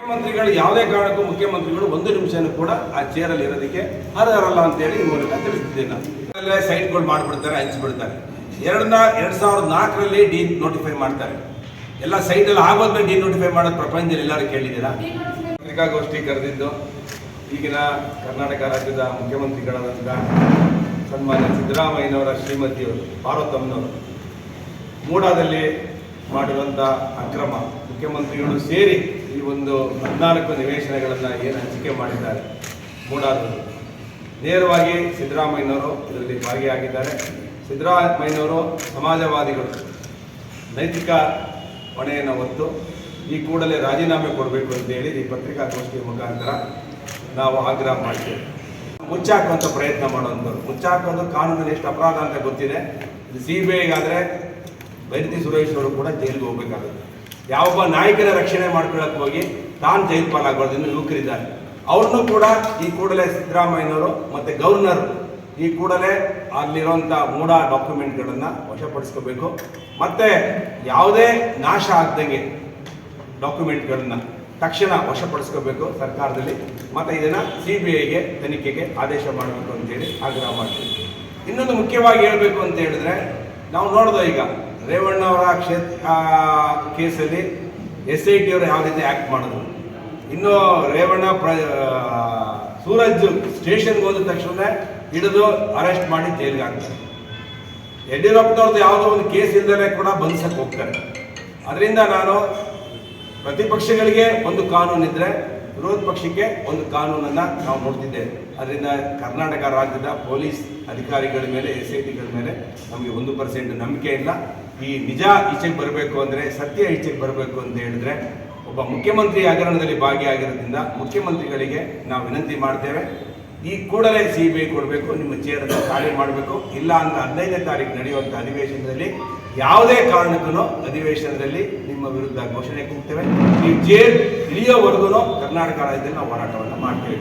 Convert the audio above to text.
ಮುಖ್ಯಮಂತ್ರಿಗಳು ಯಾವುದೇ ಕಾರಣಕ್ಕೂ ಮುಖ್ಯಮಂತ್ರಿಗಳು ಒಂದು ನಿಮಿಷನೂ ಕೂಡ ಆ ಚೇರಲ್ಲಿ ಇರೋದಕ್ಕೆ ಅರ್ಹರಲ್ಲ ಅಂತೇಳಿ ಈ ಮೂಲಕ ತಿಳಿಸ್ತಿದ್ದೇನೆ ನಾನು. ಸೈಟ್ಗಳು ಮಾಡಿಬಿಡ್ತಾರೆ, ಹಂಚಿಬಿಡ್ತಾರೆ. 2004ರಲ್ಲಿ ಡಿ ನೋಟಿಫೈ ಮಾಡ್ತಾರೆ. ಎಲ್ಲ ಸೈಟಲ್ಲಿ ಆಗೋದ್ಮೇಲೆ ಡಿ ನೋಟಿಫೈ ಮಾಡೋದು ಪ್ರಪಂಚದಲ್ಲಿ ಎಲ್ಲರೂ ಕೇಳಿದ್ದೀರಾ? ಪತ್ರಿಕಾಗೋಷ್ಠಿ ಕರೆದಿದ್ದು ಈಗಿನ ಕರ್ನಾಟಕ ರಾಜ್ಯದ ಮುಖ್ಯಮಂತ್ರಿಗಳಾದಂಥ ಸನ್ಮಾನ್ಯ ಸಿದ್ದರಾಮಯ್ಯನವರ ಶ್ರೀಮತಿಯವರು ಪಾರ್ವತಮ್ಮನವರು ಮೂಡಾದಲ್ಲಿ ಮಾಡಿರುವಂಥ ಅಕ್ರಮ, ಮುಖ್ಯಮಂತ್ರಿಗಳು ಸೇರಿ ಈ ಒಂದು 14 ನಿವೇಶನಗಳನ್ನು ಏನು ಹಂಚಿಕೆ ಮಾಡಿದ್ದಾರೆ ಮೂಡಾದಲ್ಲಿ, ನೇರವಾಗಿ ಸಿದ್ದರಾಮಯ್ಯನವರು ಇದರಲ್ಲಿ ಭಾಗಿಯಾಗಿದ್ದಾರೆ. ಸಿದ್ದರಾಮಯ್ಯನವರು ಸಮಾಜವಾದಿಗಳು, ನೈತಿಕ ಹೊಣೆಯನ್ನು ಹೊತ್ತು ಈ ಕೂಡಲೇ ರಾಜೀನಾಮೆ ಕೊಡಬೇಕು ಅಂತೇಳಿ ಈ ಪತ್ರಿಕಾಗೋಷ್ಠಿಯ ಮುಖಾಂತರ ನಾವು ಆಗ್ರಹ ಮಾಡ್ತೇವೆ. ಮುಚ್ಚಾಕುವಂಥ ಪ್ರಯತ್ನ ಮಾಡುವಂಥವ್ರು, ಮುಚ್ಚಾಕೋದು ಕಾನೂನಲ್ಲಿ ಎಷ್ಟು ಅಪರಾಧ ಅಂತ ಗೊತ್ತಿದೆ. ಇದು CBIಗಾದರೆ ಬೈರತಿ ಸುರೇಶ್ ಅವರು ಕೂಡ ಜೈಲಿಗೆ ಹೋಗಬೇಕಾಗುತ್ತೆ. ಯಾವೊಬ್ಬ ನಾಯಕನ ರಕ್ಷಣೆ ಮಾಡ್ಕೊಳ್ಳೋಕೆ ಹೋಗಿ ತಾನು ಜೈಲು ಪಾಲಾಗಬಾರ್ದು. ಇನ್ನು ಯುವಕರಿದ್ದಾರೆ, ಅವ್ರನ್ನೂ ಕೂಡ ಈ ಕೂಡಲೇ ಸಿದ್ದರಾಮಯ್ಯನವರು ಮತ್ತು ಗವರ್ನರ್ ಈ ಕೂಡಲೇ ಅಲ್ಲಿರುವಂಥ ಮೂಡ ಡಾಕ್ಯುಮೆಂಟ್ಗಳನ್ನು ವಶಪಡಿಸ್ಕೋಬೇಕು. ಮತ್ತು ಯಾವುದೇ ನಾಶ ಆಗ್ದಂಗೆ ಡಾಕ್ಯುಮೆಂಟ್ಗಳನ್ನು ತಕ್ಷಣ ವಶಪಡಿಸ್ಕೋಬೇಕು ಸರ್ಕಾರದಲ್ಲಿ. ಮತ್ತು ಇದನ್ನು CBIಗೆ ತನಿಖೆಗೆ ಆದೇಶ ಮಾಡಬೇಕು ಅಂತೇಳಿ ಆಗ್ರಹ ಮಾಡ್ತೀವಿ. ಇನ್ನೊಂದು ಮುಖ್ಯವಾಗಿ ಹೇಳಬೇಕು ಅಂತ ಹೇಳಿದ್ರೆ, ನಾವು ನೋಡಿದ ಈಗ ರೇವಣ್ಣ ಅವರ ಕೇಸಲ್ಲಿ SIT ಅವರು ಯಾವ ರೀತಿ ಆ್ಯಕ್ಟ್ ಮಾಡಿದ್ರು. ಇನ್ನು ರೇವಣ್ಣ ಸೂರಜ್ ಸ್ಟೇಷನ್ಗೆ ಹೋದ ತಕ್ಷಣ ಹಿಡಿದು ಅರೆಸ್ಟ್ ಮಾಡಿ ಜೈಲಿಗೆ ಹಾಕ್ತಾರೆ. ಯಡಿಯೂರಪ್ಪನವ್ರದ್ದು ಯಾವುದೋ ಒಂದು ಕೇಸ್ ಇಲ್ಲದೇ ಕೂಡ ಬಂಧಿಸಕ್ಕೆ ಹೋಗ್ತಾರೆ. ಅದರಿಂದ ನಾನು ಪ್ರತಿಪಕ್ಷಗಳಿಗೆ ಒಂದು ಕಾನೂನಿದ್ರೆ ವಿರೋಧ ಪಕ್ಷಕ್ಕೆ ಒಂದು ಕಾನೂನನ್ನು ನಾವು ನೋಡ್ತಿದ್ದೇವೆ. ಅದರಿಂದ ಕರ್ನಾಟಕ ರಾಜ್ಯದ ಪೊಲೀಸ್ ಅಧಿಕಾರಿಗಳ ಮೇಲೆ SITಗಳ ಮೇಲೆ ನಮಗೆ 1% ನಂಬಿಕೆ ಇಲ್ಲ. ಈ ನಿಜ ಈಚೆಗೆ ಬರಬೇಕು ಅಂದರೆ, ಸತ್ಯ ಈಚೆಗೆ ಬರಬೇಕು ಅಂತ ಹೇಳಿದ್ರೆ, ಒಬ್ಬ ಮುಖ್ಯಮಂತ್ರಿ ಹಗರಣದಲ್ಲಿ ಭಾಗಿಯಾಗಿರೋದ್ರಿಂದ ಮುಖ್ಯಮಂತ್ರಿಗಳಿಗೆ ನಾವು ವಿನಂತಿ ಮಾಡ್ತೇವೆ, ಈ ಕೂಡಲೇ CBI ಕೊಡಬೇಕು, ನಿಮ್ಮ ಚೇರನ್ನು ಖಾಲಿ ಮಾಡಬೇಕು. ಇಲ್ಲ ಅಂದರೆ 15ನೇ ತಾರೀಕು ನಡೆಯುವಂಥ ಅಧಿವೇಶನದಲ್ಲಿ ಯಾವುದೇ ಕಾರಣಕ್ಕೂ ಅಧಿವೇಶನದಲ್ಲಿ ನಿಮ್ಮ ವಿರುದ್ಧ ಘೋಷಣೆ ಕೂಗ್ತೇವೆ. ಈ ಚೇರ್ ಇಳಿಯೋವರೆಗೂ ಕರ್ನಾಟಕ ರಾಜ್ಯದಲ್ಲಿ ನಾವು ಹೋರಾಟವನ್ನು ಮಾಡ್ತೇವೆ.